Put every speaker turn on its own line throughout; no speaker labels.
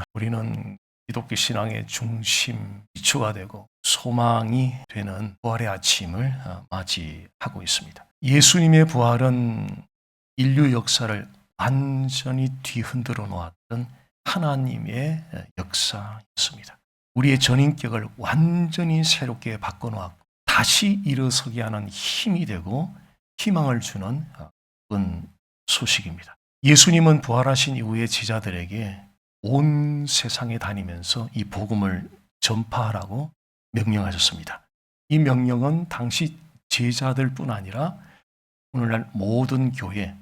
오늘 우리는 기독교 신앙의 중심, 기초가 되고 소망이 되는 부활의 아침을 맞이하고 있습니다. 예수님의 부활은 인류 역사를 완전히 뒤흔들어 놓았던 하나님의 역사였습니다. 우리의 전인격을 완전히 새롭게 바꿔놓았고 다시 일어서게 하는 힘이 되고 희망을 주는 그런 소식입니다. 예수님은 부활하신 이후에 제자들에게 온 세상에 다니면서 이 복음을 전파하라고 명령하셨습니다. 이 명령은 당시 제자들뿐 아니라 오늘날 모든 교회,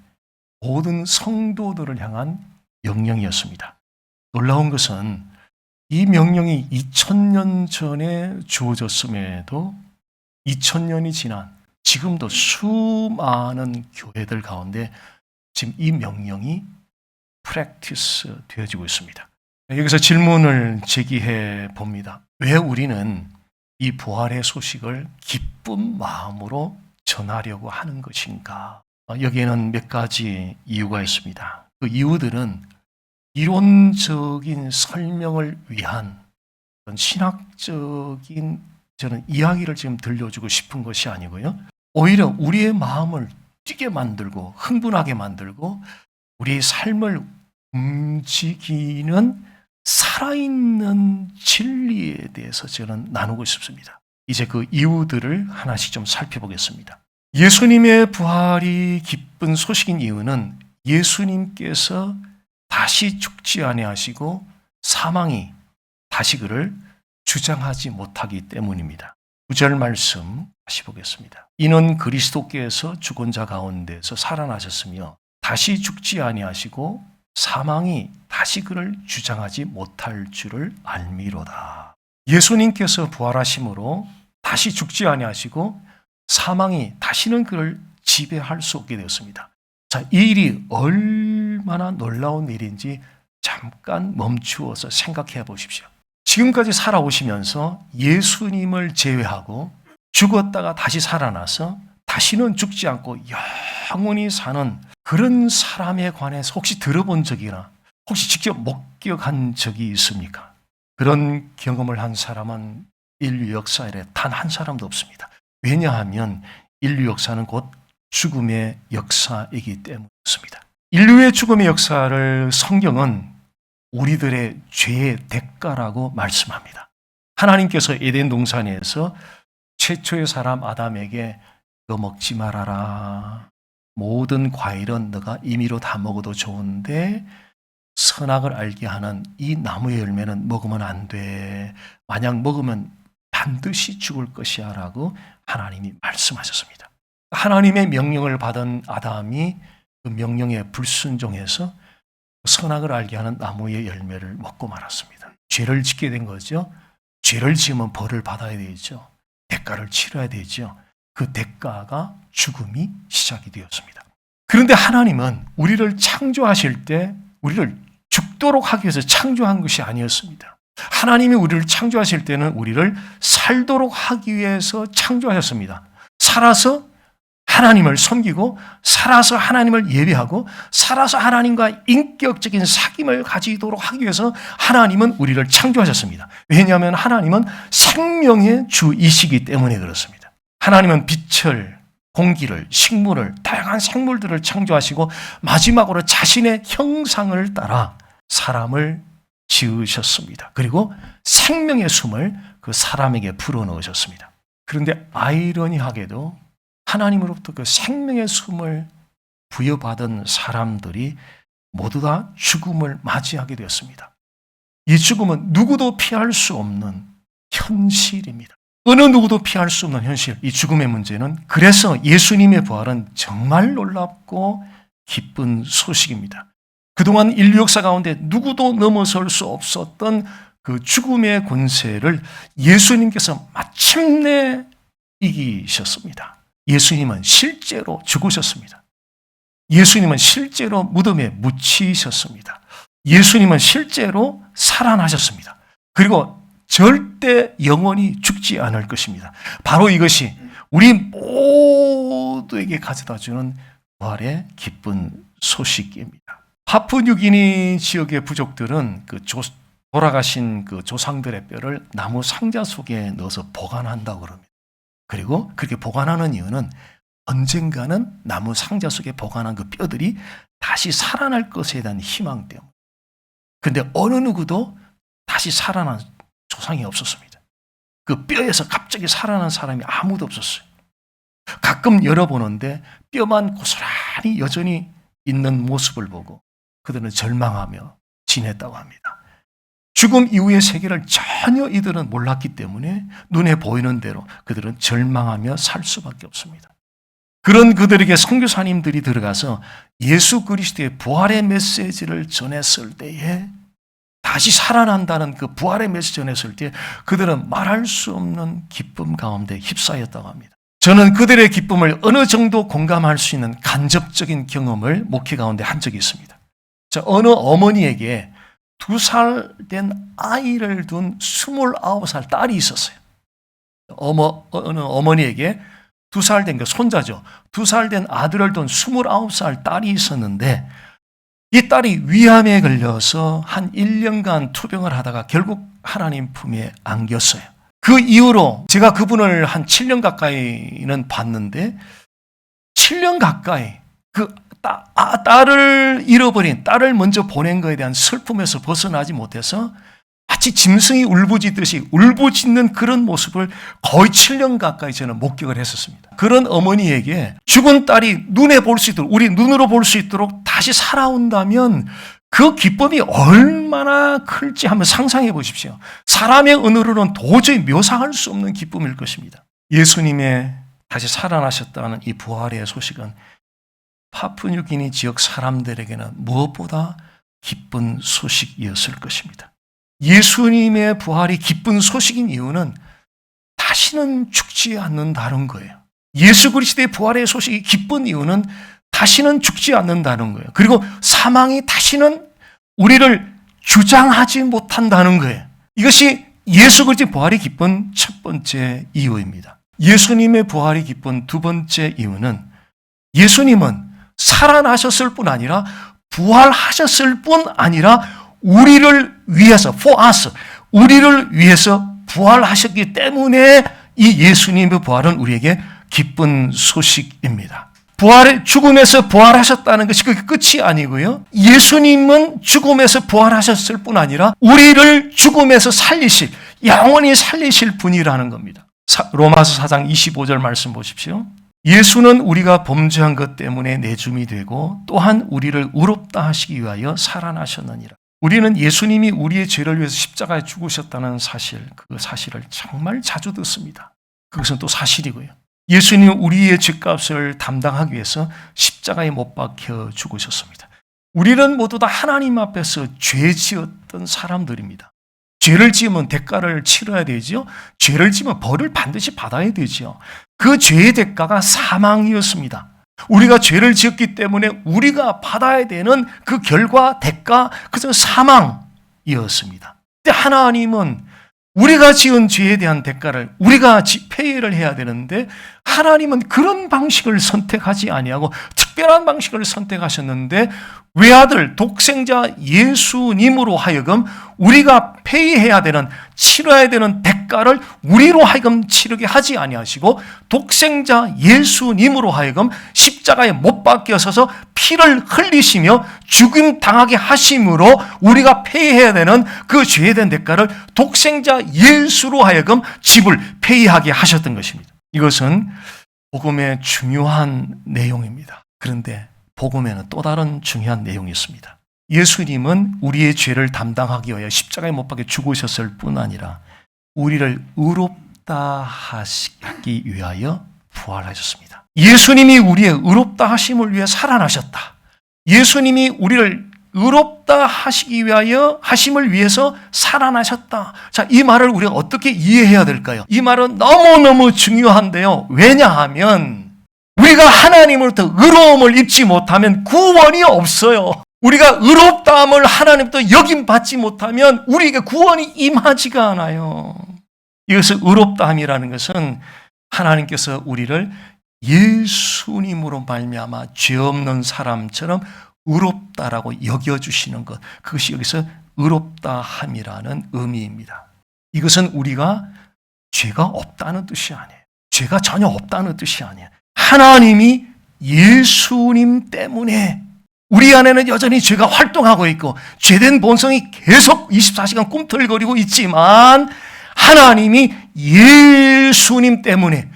모든 성도들을 향한 명령이었습니다. 놀라운 것은 이 명령이 2000년 전에 주어졌음에도 2000년이 지난 지금도 수많은 교회들 가운데 지금 이 명령이 프랙티스 되어지고 있습니다. 여기서 질문을 제기해 봅니다. 왜 우리는 이 부활의 소식을 기쁜 마음으로 전하려고 하는 것인가? 여기에는 몇 가지 이유가 있습니다. 그 이유들은 이론적인 설명을 위한 신학적인 저는 이야기를 지금 들려주고 싶은 것이 아니고요. 오히려 우리의 마음을 뛰게 만들고 흥분하게 만들고 우리의 삶을 움직이는 살아있는 진리에 대해서 저는 나누고 싶습니다. 이제 그 이유들을 하나씩 좀 살펴보겠습니다. 예수님의 부활이 기쁜 소식인 이유는 예수님께서 다시 죽지 아니하시고 사망이 다시 그를 주장하지 못하기 때문입니다. 9절 말씀 다시 보겠습니다. 이는 그리스도께서 죽은 자 가운데서 살아나셨으며 다시 죽지 아니하시고 사망이 다시 그를 주장하지 못할 줄을 알미로다. 예수님께서 부활하심으로 다시 죽지 아니하시고 사망이 다시는 그를 지배할 수 없게 되었습니다. 자, 이 일이 얼마나 놀라운 일인지 잠깐 멈추어서 생각해 보십시오. 지금까지 살아오시면서 예수님을 제외하고 죽었다가 다시 살아나서 다시는 죽지 않고 영원히 사는 그런 사람에 관해서 혹시 들어본 적이나 혹시 직접 목격한 적이 있습니까? 그런 경험을 한 사람은 인류 역사에 단 한 사람도 없습니다. 왜냐하면 인류 역사는 곧 죽음의 역사이기 때문이었습니다. 인류의 죽음의 역사를 성경은 우리들의 죄의 대가라고 말씀합니다. 하나님께서 에덴 동산에서 최초의 사람 아담에게 너 먹지 말아라. 모든 과일은 너가 임의로 다 먹어도 좋은데 선악을 알게 하는 이 나무의 열매는 먹으면 안 돼. 만약 먹으면 반드시 죽을 것이야 라고 하나님이 말씀하셨습니다. 하나님의 명령을 받은 아담이 그 명령에 불순종해서 선악을 알게 하는 나무의 열매를 먹고 말았습니다. 죄를 짓게 된 거죠. 죄를 지으면 벌을 받아야 되죠. 대가를 치러야 되죠. 그 대가가 죽음이 시작이 되었습니다. 그런데 하나님은 우리를 창조하실 때 우리를 죽도록 하기 위해서 창조한 것이 아니었습니다. 하나님이 우리를 창조하실 때는 우리를 살도록 하기 위해서 창조하셨습니다. 살아서 하나님을 섬기고 살아서 하나님을 예배하고 살아서 하나님과 인격적인 사귐을 가지도록 하기 위해서 하나님은 우리를 창조하셨습니다. 왜냐하면 하나님은 생명의 주이시기 때문에 그렇습니다. 하나님은 빛을, 공기를, 식물을, 다양한 생물들을 창조하시고 마지막으로 자신의 형상을 따라 사람을 지으셨습니다. 그리고 생명의 숨을 그 사람에게 불어넣으셨습니다. 그런데 아이러니하게도 하나님으로부터 그 생명의 숨을 부여받은 사람들이 모두 다 죽음을 맞이하게 되었습니다. 이 죽음은 누구도 피할 수 없는 현실입니다. 어느 누구도 피할 수 없는 현실, 이 죽음의 문제는 그래서 예수님의 부활은 정말 놀랍고 기쁜 소식입니다. 그동안 인류 역사 가운데 누구도 넘어설 수 없었던 그 죽음의 권세를 예수님께서 마침내 이기셨습니다. 예수님은 실제로 죽으셨습니다. 예수님은 실제로 무덤에 묻히셨습니다. 예수님은 실제로 살아나셨습니다. 그리고 절대 영원히 죽지 않을 것입니다. 바로 이것이 우리 모두에게 가져다주는 부활의 기쁜 소식입니다. 파푸뉴기니 지역의 부족들은 그 돌아가신 그 조상들의 뼈를 나무 상자 속에 넣어서 보관한다고 그럽니다. 그리고 그렇게 보관하는 이유는 언젠가는 나무 상자 속에 보관한 그 뼈들이 다시 살아날 것에 대한 희망 때문에. 그런데 어느 누구도 다시 살아난 조상이 없었습니다. 그 뼈에서 갑자기 살아난 사람이 아무도 없었어요. 가끔 열어보는데 뼈만 고스란히 여전히 있는 모습을 보고 그들은 절망하며 지냈다고 합니다. 죽음 이후의 세계를 전혀 이들은 몰랐기 때문에 눈에 보이는 대로 그들은 절망하며 살 수밖에 없습니다. 그런 그들에게 선교사님들이 들어가서 예수 그리스도의 부활의 메시지를 전했을 때에, 다시 살아난다는 그 부활의 메시지 전했을 때 그들은 말할 수 없는 기쁨 가운데 휩싸였다고 합니다. 저는 그들의 기쁨을 어느 정도 공감할 수 있는 간접적인 경험을 목회 가운데 한 적이 있습니다. 어느 어머니에게 2살 된 아이를 둔 29살 딸이 있었어요. 어느 어머니에게 2살 된 그 손자죠. 2살 된 아들을 둔 29살 딸이 있었는데 이 딸이 위암에 걸려서 한 1년간 투병을 하다가 결국 하나님 품에 안겼어요. 그 이후로 제가 그분을 한 7년 가까이는 봤는데 7년 가까이 그 딸을 잃어버린, 딸을 먼저 보낸 것에 대한 슬픔에서 벗어나지 못해서 마치 짐승이 울부짖듯이 울부짖는 그런 모습을 거의 7년 가까이 저는 목격을 했었습니다. 그런 어머니에게 죽은 딸이 눈에 볼 수 있도록, 우리 눈으로 볼 수 있도록 다시 살아온다면 그 기쁨이 얼마나 클지 한번 상상해 보십시오. 사람의 언어로는 도저히 묘사할 수 없는 기쁨일 것입니다. 예수님의 다시 살아나셨다는 이 부활의 소식은 파푸뉴기니 지역 사람들에게는 무엇보다 기쁜 소식이었을 것입니다. 예수님의 부활이 기쁜 소식인 이유는 다시는 죽지 않는다는 거예요. 예수 그리스도의 부활의 소식이 기쁜 이유는 다시는 죽지 않는다는 거예요. 그리고 사망이 다시는 우리를 주장하지 못한다는 거예요. 이것이 예수 그리스도의 부활이 기쁜 첫 번째 이유입니다. 예수님의 부활이 기쁜 두 번째 이유는 예수님은 살아나셨을 뿐 아니라 부활하셨을 뿐 아니라 우리를 위해서, for us, 우리를 위해서 부활하셨기 때문에 이 예수님의 부활은 우리에게 기쁜 소식입니다. 죽음에서 부활하셨다는 것이 그게 끝이 아니고요. 예수님은 죽음에서 부활하셨을 뿐 아니라 우리를 죽음에서 살리실, 영원히 살리실 분이라는 겁니다. 로마서 4장 25절 말씀 보십시오. 예수는 우리가 범죄한 것 때문에 내줌이 되고 또한 우리를 의롭다 하시기 위하여 살아나셨느니라. 우리는 예수님이 우리의 죄를 위해서 십자가에 죽으셨다는 사실, 그 사실을 정말 자주 듣습니다. 그것은 또 사실이고요. 예수님은 우리의 죄값을 담당하기 위해서 십자가에 못 박혀 죽으셨습니다. 우리는 모두 다 하나님 앞에서 죄 지었던 사람들입니다. 죄를 지으면 대가를 치러야 되죠. 죄를 지으면 벌을 반드시 받아야 되죠. 그 죄의 대가가 사망이었습니다. 우리가 죄를 지었기 때문에 우리가 받아야 되는 그 결과, 대가, 그것은 사망이었습니다. 근데 하나님은 우리가 지은 죄에 대한 대가를 우리가 페이를 해야 되는데 하나님은 그런 방식을 선택하지 아니하고 특별한 방식을 선택하셨는데 외아들, 독생자 예수님으로 하여금 우리가 페이해야 되는, 치러야 되는 대가를 우리로 하여금 치르게 하지 아니하시고 독생자 예수님으로 하여금 십자가에 못 박혀서서 피를 흘리시며 죽임 당하게 하심으로 우리가 페이해야 되는 그 죄에 대한 대가를 독생자 예수로 하여금 페이하게 하셨던 것입니다. 이것은 복음의 중요한 내용입니다. 그런데 복음에는 또 다른 중요한 내용이 있습니다. 예수님은 우리의 죄를 담당하기 위하여 십자가에 못 박혀 죽으셨을 뿐 아니라 우리를 의롭다 하시기 위하여 부활하셨습니다. 예수님이 우리의 의롭다 하심을 위해 살아나셨다. 예수님이 우리를 의롭다 하시기 위하여 하심을 위해서 살아나셨다. 자, 이 말을 우리가 어떻게 이해해야 될까요? 이 말은 너무너무 중요한데요. 왜냐하면 우리가 하나님으로부터 의로움을 입지 못하면 구원이 없어요. 우리가 의롭다함을 하나님부터 여김받지 못하면 우리에게 구원이 임하지가 않아요. 이것을 의롭다함이라는 것은 하나님께서 우리를 예수님으로 말미암아 죄 없는 사람처럼 의롭다라고 여겨주시는 것, 그것이 여기서 의롭다 함이라는 의미입니다. 이것은 우리가 죄가 없다는 뜻이 아니에요. 죄가 전혀 없다는 뜻이 아니에요. 하나님이 예수님 때문에 우리 안에는 여전히 죄가 활동하고 있고 죄된 본성이 계속 24시간 꿈틀거리고 있지만 하나님이 예수님 때문에,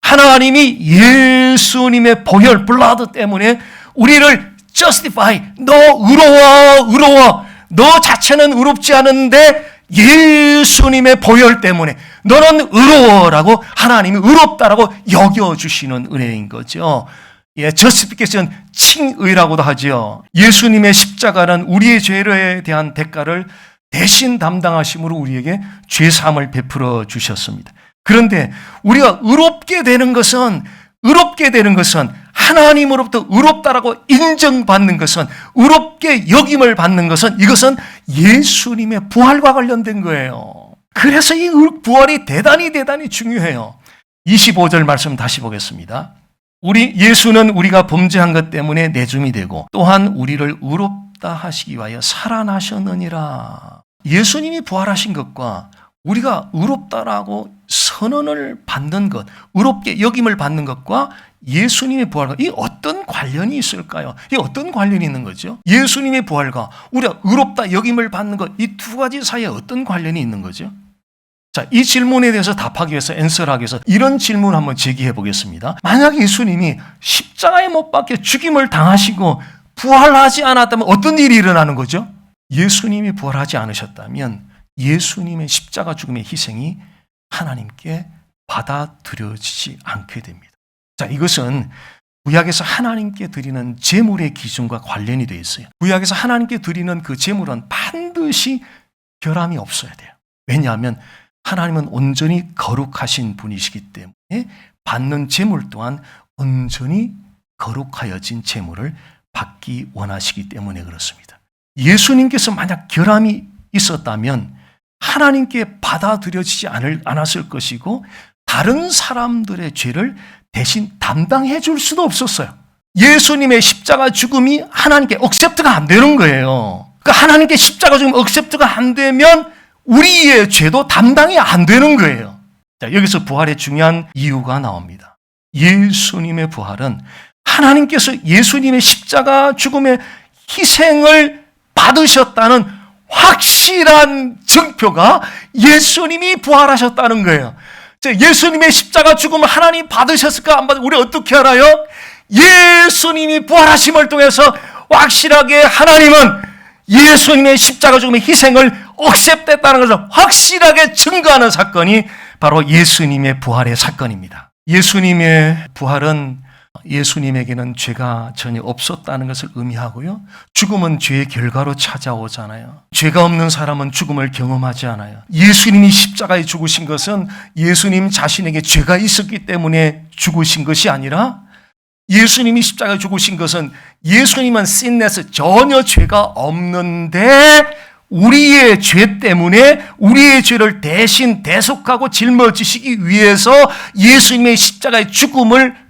하나님이 예수님의 보혈 블라드 때문에 우리를 justify, 너 의로워, 너 자체는 의롭지 않은데 예수님의 보혈 때문에 너는 의로워라고 하나님이 의롭다라고 여겨주시는 은혜인 거죠. justification, 칭의라고도 하죠. 예수님의 십자가는 우리의 죄에 대한 대가를 대신 담당하심으로 우리에게 죄사함을 베풀어 주셨습니다. 그런데 우리가 의롭게 되는 것은 하나님으로부터 의롭다라고 인정받는 것은, 의롭게 여김을 받는 것은, 이것은 예수님의 부활과 관련된 거예요. 그래서 이 부활이 대단히 중요해요. 25절 말씀 다시 보겠습니다. 예수는 우리가 범죄한 것 때문에 내줌이 되고 또한 우리를 의롭다 하시기 위하여 살아나셨느니라. 예수님이 부활하신 것과 우리가 의롭다라고 선언을 받는 것, 의롭게 여김을 받는 것과 예수님의 부활과 이 어떤 관련이 있을까요? 이 어떤 관련이 있는 거죠? 예수님의 부활과 우리가 의롭다 여김을 받는 것, 이 두 가지 사이에 어떤 관련이 있는 거죠? 자, 이 질문에 대해서 답하기 위해서, 앤서하기 위해서 이런 질문을 한번 제기해 보겠습니다. 만약 예수님이 십자가에 못 박혀 죽임을 당하시고 부활하지 않았다면 어떤 일이 일어나는 거죠? 예수님이 부활하지 않으셨다면 예수님의 십자가 죽음의 희생이 하나님께 받아들여지지 않게 됩니다. 자, 이것은 구약에서 하나님께 드리는 제물의 기준과 관련이 되어 있어요. 구약에서 하나님께 드리는 그 제물은 반드시 결함이 없어야 돼요. 왜냐하면 하나님은 온전히 거룩하신 분이시기 때문에 받는 제물 또한 온전히 거룩하여진 제물을 받기 원하시기 때문에 그렇습니다. 예수님께서 만약 결함이 있었다면 하나님께 받아들여지지 않았을 것이고 다른 사람들의 죄를 대신 담당해 줄 수도 없었어요. 예수님의 십자가 죽음이 하나님께 억셉트가 안 되는 거예요. 그러니까 하나님께 십자가 죽음 억셉트가 안 되면 우리의 죄도 담당이 안 되는 거예요. 자, 여기서 부활의 중요한 이유가 나옵니다. 예수님의 부활은 하나님께서 예수님의 십자가 죽음의 희생을 받으셨다는 확실한 증표가 예수님이 부활하셨다는 거예요. 예수님의 십자가 죽음을 하나님 받으셨을까 안 받으셨을까 우리 어떻게 알아요? 예수님이 부활하심을 통해서 확실하게 하나님은 예수님의 십자가 죽음의 희생을 억셉됐다는 것을 확실하게 증거하는 사건이 바로 예수님의 부활의 사건입니다. 예수님의 부활은 예수님에게는 죄가 전혀 없었다는 것을 의미하고요. 죽음은 죄의 결과로 찾아오잖아요. 죄가 없는 사람은 죽음을 경험하지 않아요. 예수님이 십자가에 죽으신 것은 예수님 자신에게 죄가 있었기 때문에 죽으신 것이 아니라 예수님이 십자가에 죽으신 것은 예수님은 sinless, 전혀 죄가 없는데 우리의 죄 때문에 우리의 죄를 대신 대속하고 짊어지시기 위해서 예수님의 십자가의 죽음을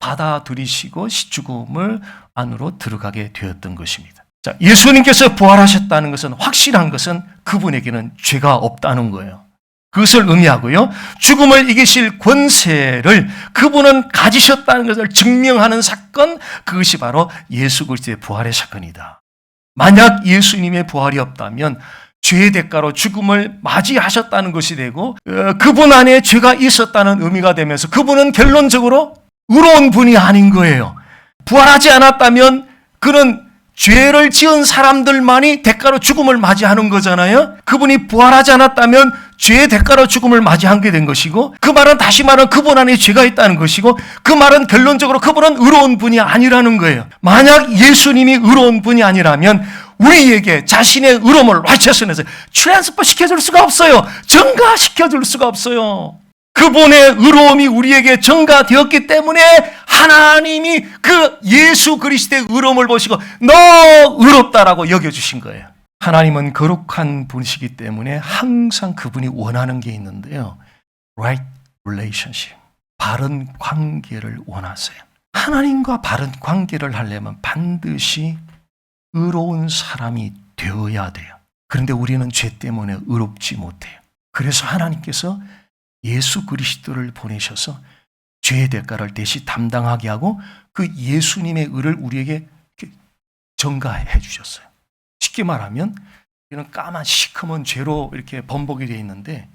받아들이시고 죽음을 안으로 들어가게 되었던 것입니다. 자, 예수님께서 부활하셨다는 것은 확실한 것은 그분에게는 죄가 없다는 거예요. 그것을 의미하고요. 죽음을 이기실 권세를 그분은 가지셨다는 것을 증명하는 사건, 그것이 바로 예수 그리스도의 부활의 사건이다. 만약 예수님의 부활이 없다면 죄의 대가로 죽음을 맞이하셨다는 것이 되고 그분 안에 죄가 있었다는 의미가 되면서 그분은 결론적으로 의로운 분이 아닌 거예요. 부활하지 않았다면 그는 죄를 지은 사람들만이 대가로 죽음을 맞이하는 거잖아요. 그분이 부활하지 않았다면 죄의 대가로 죽음을 맞이하게 된 것이고, 그 말은 다시 말하면 그분 안에 죄가 있다는 것이고, 그 말은 결론적으로 그분은 의로운 분이 아니라는 거예요. 만약 예수님이 의로운 분이 아니라면 우리에게 자신의 의로움을 righteousness에서 트랜스퍼 시켜줄 수가 없어요. 증가시켜줄 수가 없어요. 그분의 의로움이 우리에게 증가되었기 때문에 하나님이 그 예수 그리스도의 의로움을 보시고 너 의롭다라고 여겨주신 거예요. 하나님은 거룩한 분이시기 때문에 항상 그분이 원하는 게 있는데요. Right relationship, 바른 관계를 원하세요. 하나님과 바른 관계를 하려면 반드시 의로운 사람이 되어야 돼요. 그런데 우리는 죄 때문에 의롭지 못해요. 그래서 하나님께서 예수 그리스도를 보내셔서 죄의 대가를 대신 담당하게 하고 그 예수님의 의를 우리에게 전가해 주셨어요. 쉽게 말하면 이런 까만 시커먼 죄로 이렇게 번복이 되어 있는데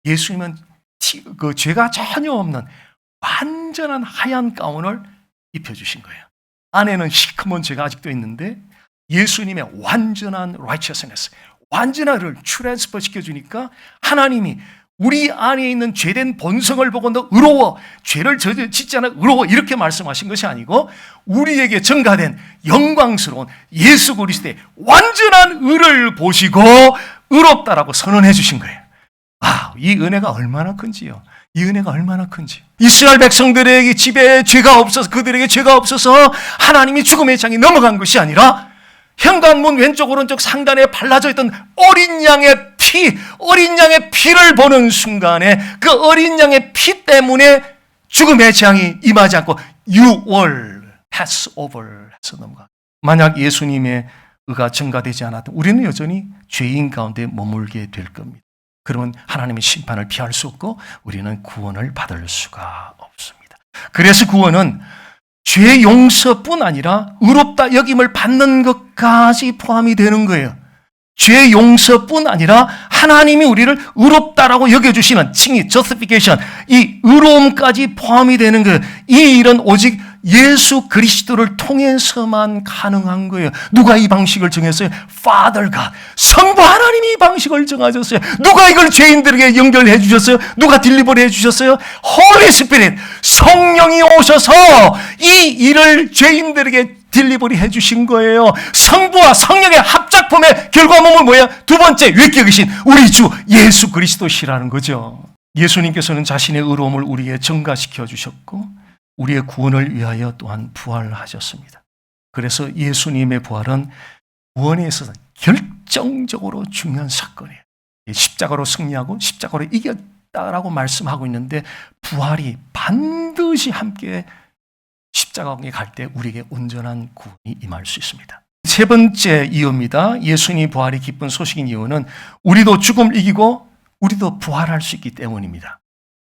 예수님은 그 죄가 전혀 없는 완전한 하얀 가운을 입혀주신 거예요. 안에는 시커먼 죄가 아직도 있는데 예수님의 완전한 righteousness, 완전한 의를 트랜스퍼 시켜주니까 하나님이 우리 안에 있는 죄된 본성을 보고 너 의로워, 죄를 짓지 않아 의로워 이렇게 말씀하신 것이 아니고 우리에게 전가된 영광스러운 예수 그리스도의 완전한 의를 보시고 의롭다라고 선언해 주신 거예요. 아, 이 은혜가 얼마나 큰지요. 이 은혜가 얼마나 큰지. 이스라엘 백성들에게 집에 죄가 없어서 그들에게 죄가 없어서 하나님이 죽음의 장이 넘어간 것이 아니라 현관문 왼쪽 오른쪽 상단에 발라져 있던 어린 양의 피를 보는 순간에 그 어린 양의 피 때문에 죽음의 재앙이 임하지 않고 you will pass over 해서 넘어가. 만약 예수님의 의가 전가되지 않았던 우리는 여전히 죄인 가운데 머물게 될 겁니다. 그러면 하나님의 심판을 피할 수 없고 우리는 구원을 받을 수가 없습니다. 그래서 구원은 죄 용서뿐 아니라 의롭다 여김을 받는 것까지 포함이 되는 거예요. 죄 용서뿐 아니라 하나님이 우리를 의롭다라고 여겨주시는 칭의, justification, 이 의로움까지 포함이 되는 거예요. 이 일은 오직 예수 그리스도를 통해서만 가능한 거예요. 누가 이 방식을 정했어요? Father God, 성부 하나님이 이 방식을 정하셨어요. 누가 이걸 죄인들에게 연결해 주셨어요? 누가 딜리버리 해 주셨어요? Holy Spirit, 성령이 오셔서 이 일을 죄인들에게 딜리버리 해 주신 거예요. 성부와 성령의 합작품의 결과물은 뭐예요? 두 번째, 위께 계신 우리 주 예수 그리스도시라는 거죠. 예수님께서는 자신의 의로움을 우리에게 증가시켜 주셨고 우리의 구원을 위하여 또한 부활하셨습니다. 그래서 예수님의 부활은 구원에 있어서 결정적으로 중요한 사건이에요. 십자가로 승리하고 십자가로 이겼다라고 말씀하고 있는데 부활이 반드시 함께 십자가에 갈 때 우리에게 온전한 구원이 임할 수 있습니다. 세 번째 이유입니다. 예수님이 부활이 기쁜 소식인 이유는 우리도 죽음을 이기고 우리도 부활할 수 있기 때문입니다.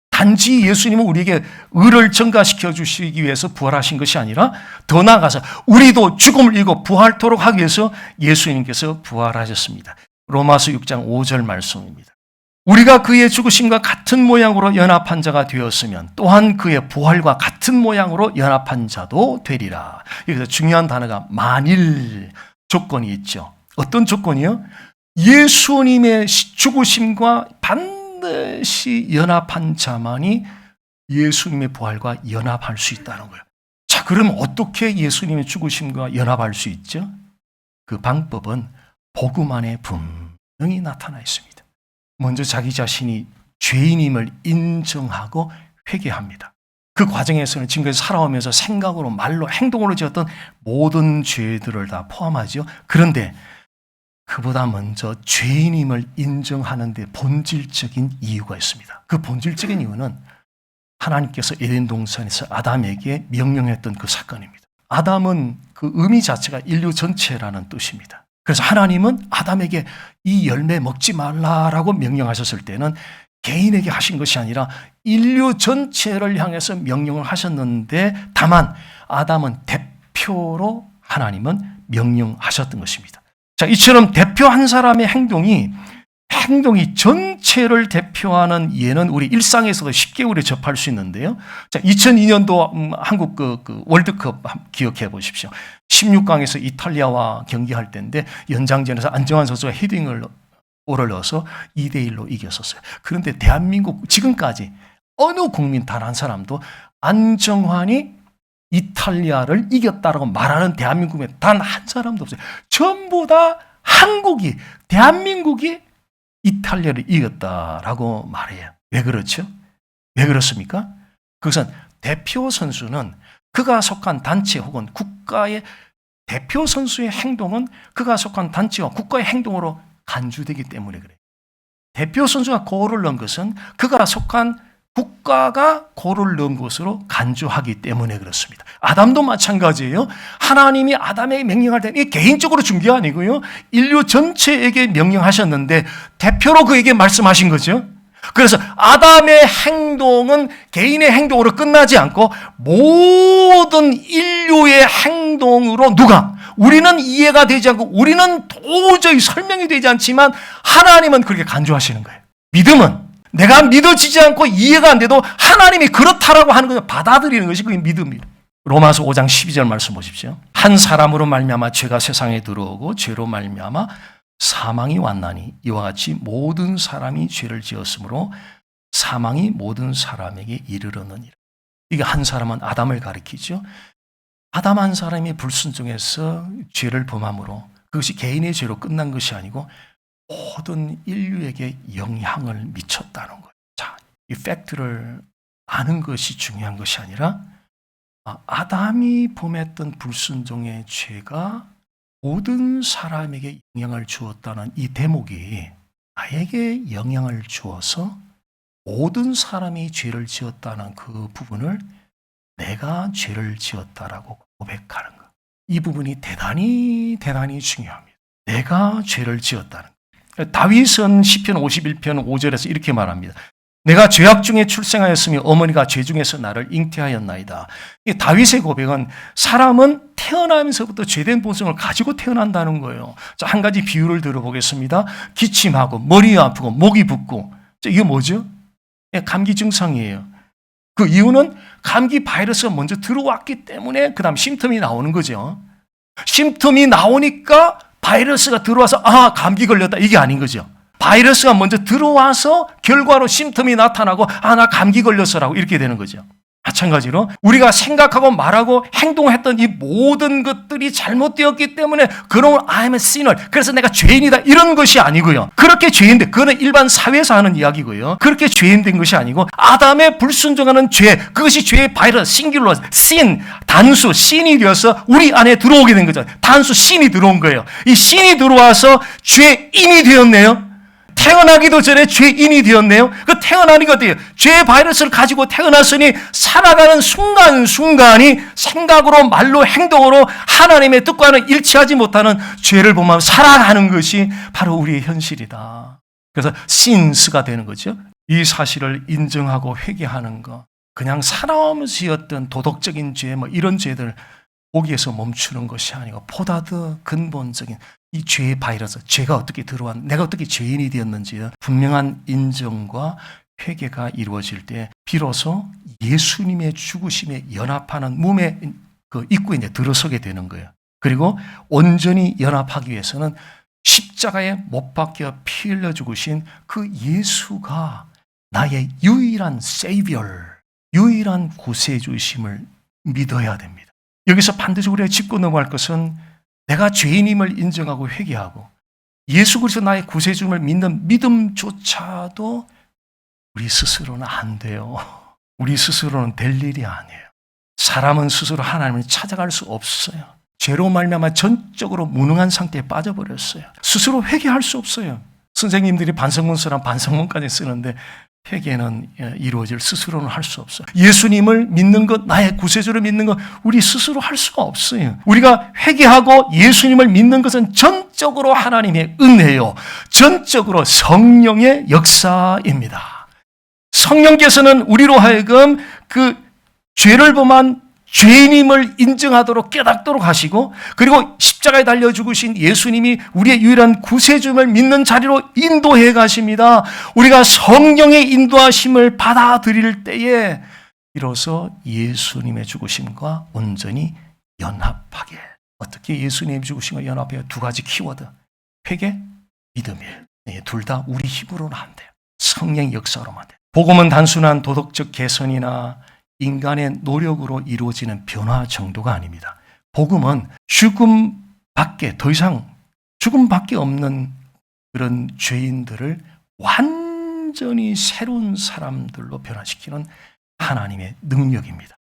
단지 예수님은 우리에게 의를 증가시켜 주시기 위해서 부활하신 것이 아니라 더 나아가서 우리도 죽음을 이기고 부활토록 하기 위해서 예수님께서 부활하셨습니다. 로마서 6장 5절 말씀입니다. 우리가 그의 죽으심과 같은 모양으로 연합한 자가 되었으면 또한 그의 부활과 같은 모양으로 연합한 자도 되리라. 여기서 중요한 단어가 만일 조건이 있죠. 어떤 조건이요? 예수님의 죽으심과 반드시 연합한 자만이 예수님의 부활과 연합할 수 있다는 거예요. 자, 그럼 어떻게 예수님의 죽으심과 연합할 수 있죠? 그 방법은 복음 안에 분명히 나타나 있습니다. 먼저 자기 자신이 죄인임을 인정하고 회개합니다. 그 과정에서는 지금까지 살아오면서 생각으로 말로 행동으로 지었던 모든 죄들을 다 포함하죠. 그런데 그보다 먼저 죄인임을 인정하는 데 본질적인 이유가 있습니다. 그 본질적인 이유는 하나님께서 에덴 동산에서 아담에게 명령했던 그 사건입니다. 아담은 그 의미 자체가 인류 전체라는 뜻입니다. 그래서 하나님은 아담에게 이 열매 먹지 말라라고 명령하셨을 때는 개인에게 하신 것이 아니라 인류 전체를 향해서 명령을 하셨는데 다만 아담은 대표로 하나님은 명령하셨던 것입니다. 자, 이처럼 대표 한 사람의 행동이 전체를 대표하는 예는 우리 일상에서도 쉽게 우리 접할 수 있는데요. 자, 2002년도 한국 그 월드컵 기억해 보십시오. 16강에서 이탈리아와 경기할 때인데 연장전에서 안정환 선수가 헤딩을 골을 넣어서 2대1로 이겼었어요. 그런데 대한민국 지금까지 어느 국민 단 한 사람도 안정환이 이탈리아를 이겼다라고 말하는 대한민국에 단 한 사람도 없어요. 전부 다 대한민국이 이탈리아를 이겼다라고 말해요. 왜 그렇죠? 왜 그렇습니까? 그것은 대표 선수는 그가 속한 단체 혹은 국가의 대표 선수의 행동은 그가 속한 단체와 국가의 행동으로 간주되기 때문에 그래요. 대표 선수가 골을 넣은 것은 그가 속한 국가가 고를 넣은 것으로 간주하기 때문에 그렇습니다. 아담도 마찬가지예요. 하나님이 아담에게 명령할 때 이게 개인적으로 준 게 아니고요. 인류 전체에게 명령하셨는데 대표로 그에게 말씀하신 거죠. 그래서 아담의 행동은 개인의 행동으로 끝나지 않고 모든 인류의 행동으로 우리는 이해가 되지 않고 우리는 도저히 설명이 되지 않지만 하나님은 그렇게 간주하시는 거예요. 믿음은 내가 믿어지지 않고 이해가 안 돼도 하나님이 그렇다라고 하는 것을 받아들이는 것이 그게 믿음이에요. 로마서 5장 12절 말씀 보십시오. 한 사람으로 말미암아 죄가 세상에 들어오고 죄로 말미암아 사망이 왔나니 이와 같이 모든 사람이 죄를 지었으므로 사망이 모든 사람에게 이르렀느니라. 이게 한 사람은 아담을 가리키죠. 아담 한 사람이 불순종해서 죄를 범함으로 그것이 개인의 죄로 끝난 것이 아니고 모든 인류에게 영향을 미쳤다는 거예요. 자, 이 팩트를 아는 것이 중요한 것이 아니라 아담이 범했던 불순종의 죄가 모든 사람에게 영향을 주었다는 이 대목이 나에게 영향을 주어서 모든 사람이 죄를 지었다는 그 부분을 내가 죄를 지었다라고 고백하는 것. 이 부분이 대단히 중요합니다. 내가 죄를 지었다는 것. 다윗은 시편 51편 5절에서 이렇게 말합니다. 내가 죄악 중에 출생하였으며 어머니가 죄 중에서 나를 잉태하였나이다. 이 다윗의 고백은 사람은 태어나면서부터 죄된 본성을 가지고 태어난다는 거예요. 자, 한 가지 비유를 들어보겠습니다. 기침하고 머리 아프고 목이 붓고 이게 뭐죠? 감기 증상이에요. 그 이유는 감기 바이러스가 먼저 들어왔기 때문에 그 다음 심텀이 나오는 거죠. 심텀이 나오니까 바이러스가 들어와서 감기 걸렸다 이게 아닌 거죠. 바이러스가 먼저 들어와서 결과로 심텀이 나타나고 나 감기 걸렸어라고 이렇게 되는 거죠. 마찬가지로 우리가 생각하고 말하고 행동했던 이 모든 것들이 잘못되었기 때문에 그런 I'm a sinner 그래서 내가 죄인이다 이런 것이 아니고요. 그렇게 죄인된 그거는 일반 사회에서 하는 이야기고요. 그렇게 죄인된 것이 아니고 아담의 불순종하는 죄 그것이 죄의 바이러스 싱귤러 sin 단수 신이 되어서 우리 안에 들어오게 된 거죠. 단수 신이 들어온 거예요. 이 신이 들어와서 죄인이 되었네요. 태어나기도 전에 죄인이 되었네요. 그 태어나니까 어때요? 죄의 바이러스를 가지고 태어났으니 살아가는 순간순간이 생각으로 말로 행동으로 하나님의 뜻과는 일치하지 못하는 죄를 범하며 살아가는 것이 바로 우리의 현실이다. 그래서 신스가 되는 거죠. 이 사실을 인정하고 회개하는 것. 그냥 살아오면서 지었던 도덕적인 죄 이런 죄들 거기에서 멈추는 것이 아니고 보다 더 근본적인 이 죄의 바이러스, 죄가 어떻게 들어왔, 내가 어떻게 죄인이 되었는지 분명한 인정과 회개가 이루어질 때 비로소 예수님의 죽으심에 연합하는 몸의 그 입구에 이제 들어서게 되는 거예요. 그리고 온전히 연합하기 위해서는 십자가에 못 박혀 피 흘려 죽으신 그 예수가 나의 유일한 세이비어, 유일한 구세주이심을 믿어야 됩니다. 여기서 반드시 우리가 짚고 넘어갈 것은 내가 죄인임을 인정하고 회개하고 예수 그리스도 나의 구세주임을 믿는 믿음조차도 우리 스스로는 안 돼요. 우리 스스로는 될 일이 아니에요. 사람은 스스로 하나님을 찾아갈 수 없어요. 죄로 말미암아 전적으로 무능한 상태에 빠져버렸어요. 스스로 회개할 수 없어요. 선생님들이 반성문서랑 반성문까지 쓰는데 회개는 이루어질 스스로는 할 수 없어요. 예수님을 믿는 것, 나의 구세주를 믿는 것 우리 스스로 할 수가 없어요. 우리가 회개하고 예수님을 믿는 것은 전적으로 하나님의 은혜요. 전적으로 성령의 역사입니다. 성령께서는 우리로 하여금 그 죄를 범한 죄인임을 인정하도록 깨닫도록 하시고 그리고 십자가에 달려 죽으신 예수님이 우리의 유일한 구세주임을 믿는 자리로 인도해 가십니다. 우리가 성령의 인도하심을 받아들일 때에 비로소 예수님의 죽으심과 온전히 연합하게. 어떻게 예수님의 죽으심과 연합해요? 두 가지 키워드. 회개, 믿음이에요. 둘 다 우리 힘으로는 안 돼요. 성령의 역사로만 돼요. 복음은 단순한 도덕적 개선이나 인간의 노력으로 이루어지는 변화 정도가 아닙니다. 복음은 죽음밖에 더 이상 죽음밖에 없는 그런 죄인들을 완전히 새로운 사람들로 변화시키는 하나님의 능력입니다.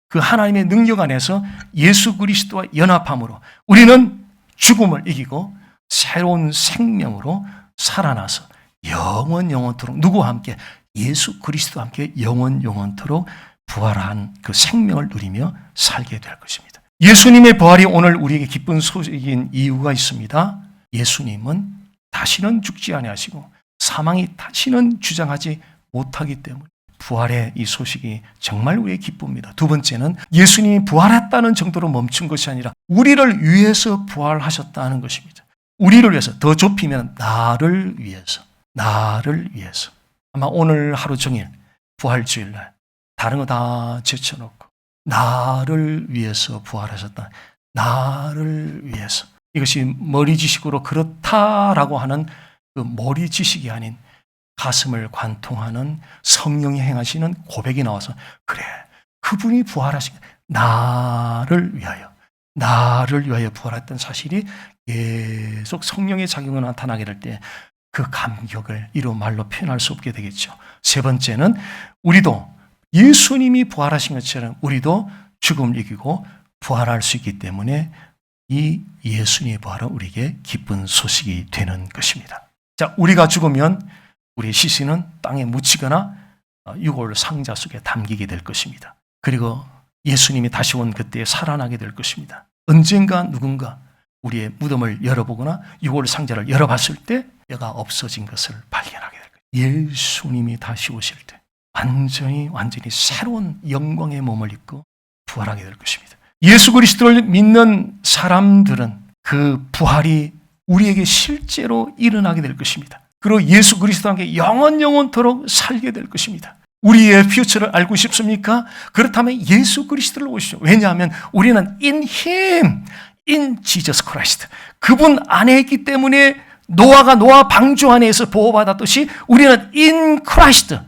그 하나님의 능력 안에서 예수 그리스도와 연합함으로 우리는 죽음을 이기고 새로운 생명으로 살아나서 영원토록 누구와 함께? 예수 그리스도와 함께 영원토록 부활한 그 생명을 누리며 살게 될 것입니다. 예수님의 부활이 오늘 우리에게 기쁜 소식인 이유가 있습니다. 예수님은 다시는 죽지 아니하시고 사망이 다시는 주장하지 못하기 때문에 부활의 이 소식이 정말 우리의 기쁨입니다. 두 번째는 예수님이 부활했다는 정도로 멈춘 것이 아니라 우리를 위해서 부활하셨다는 것입니다. 우리를 위해서, 더 좁히면 나를 위해서. 아마 오늘 하루 종일 부활주일날 다른 거 다 제쳐놓고 나를 위해서 부활하셨다. 나를 위해서. 이것이 머리 지식으로 그렇다라고 하는 그 머리 지식이 아닌 가슴을 관통하는 성령이 행하시는 고백이 나와서 그래, 그분이 부활하신 나를 위하여 부활했던 사실이 계속 성령의 작용이 나타나게 될 때 그 감격을 이루 말로 표현할 수 없게 되겠죠. 세 번째는 우리도 예수님이 부활하신 것처럼 우리도 죽음을 이기고 부활할 수 있기 때문에 이 예수님의 부활은 우리에게 기쁜 소식이 되는 것입니다. 자, 우리가 죽으면 우리의 시신은 땅에 묻히거나 유골 상자 속에 담기게 될 것입니다. 그리고 예수님이 다시 온 그때에 살아나게 될 것입니다. 언젠가 누군가 우리의 무덤을 열어보거나 유골 상자를 열어봤을 때 뼈가 없어진 것을 발견하게 될 거예요. 예수님이 다시 오실 때 완전히 새로운 영광의 몸을 입고 부활하게 될 것입니다. 예수 그리스도를 믿는 사람들은 그 부활이 우리에게 실제로 일어나게 될 것입니다. 그리고 예수 그리스도와 함께 영원토록 살게 될 것입니다. 우리의 퓨처를 알고 싶습니까? 그렇다면 예수 그리스도를 오시죠. 왜냐하면 우리는 in Him, in Jesus Christ. 그분 안에 있기 때문에 노아가 노아 방주 안에서 보호받았듯이 우리는 in Christ,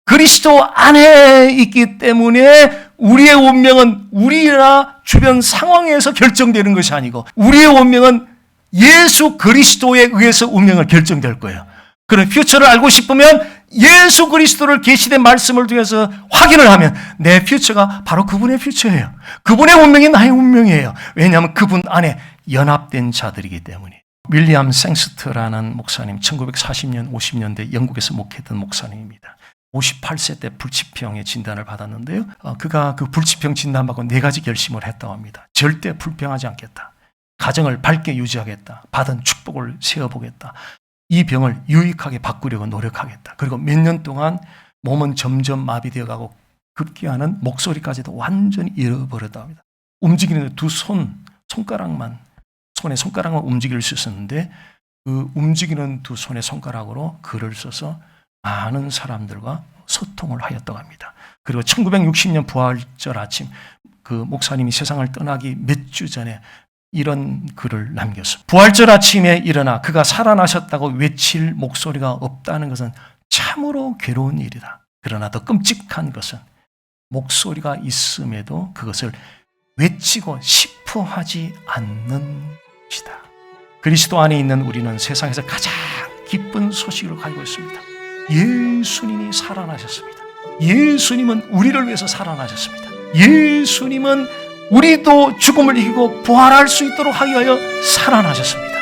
그리스도 안에 있기 때문에 우리의 운명은 우리나 주변 상황에서 결정되는 것이 아니고 우리의 운명은 예수 그리스도에 의해서 운명을 결정될 거예요. 그런 퓨처를 알고 싶으면 예수 그리스도를 계시된 말씀을 통해서 확인을 하면 내 퓨처가 바로 그분의 퓨처예요. 그분의 운명이 나의 운명이에요. 왜냐하면 그분 안에 연합된 자들이기 때문에. 윌리엄 생스트라는 목사님, 1940년, 50년대 영국에서 목회했던 목사님입니다. 58세 때 불치병의 진단을 받았는데요. 그가 그 불치병 진단받고 4가지 결심을 했다고 합니다. 절대 불평하지 않겠다. 가정을 밝게 유지하겠다. 받은 축복을 세워보겠다. 이 병을 유익하게 바꾸려고 노력하겠다. 그리고 몇 년 동안 몸은 점점 마비되어 가고 급기야는 목소리까지도 완전히 잃어버렸다고 합니다. 움직이는 두 손가락만 손의 손가락만 움직일 수 있었는데 그 움직이는 두 손의 손가락으로 글을 써서 많은 사람들과 소통을 하였다고 합니다. 그리고 1960년 부활절 아침 그 목사님이 세상을 떠나기 몇 주 전에 이런 글을 남겼습니다. 부활절 아침에 일어나 그가 살아나셨다고 외칠 목소리가 없다는 것은 참으로 괴로운 일이다. 그러나 더 끔찍한 것은 목소리가 있음에도 그것을 외치고 싶어 하지 않는 것이다. 그리스도 안에 있는 우리는 세상에서 가장 기쁜 소식을 가지고 있습니다. 예수님이 살아나셨습니다. 예수님은 우리를 위해서 살아나셨습니다. 예수님은 우리도 죽음을 이기고 부활할 수 있도록 하기 위하여 살아나셨습니다.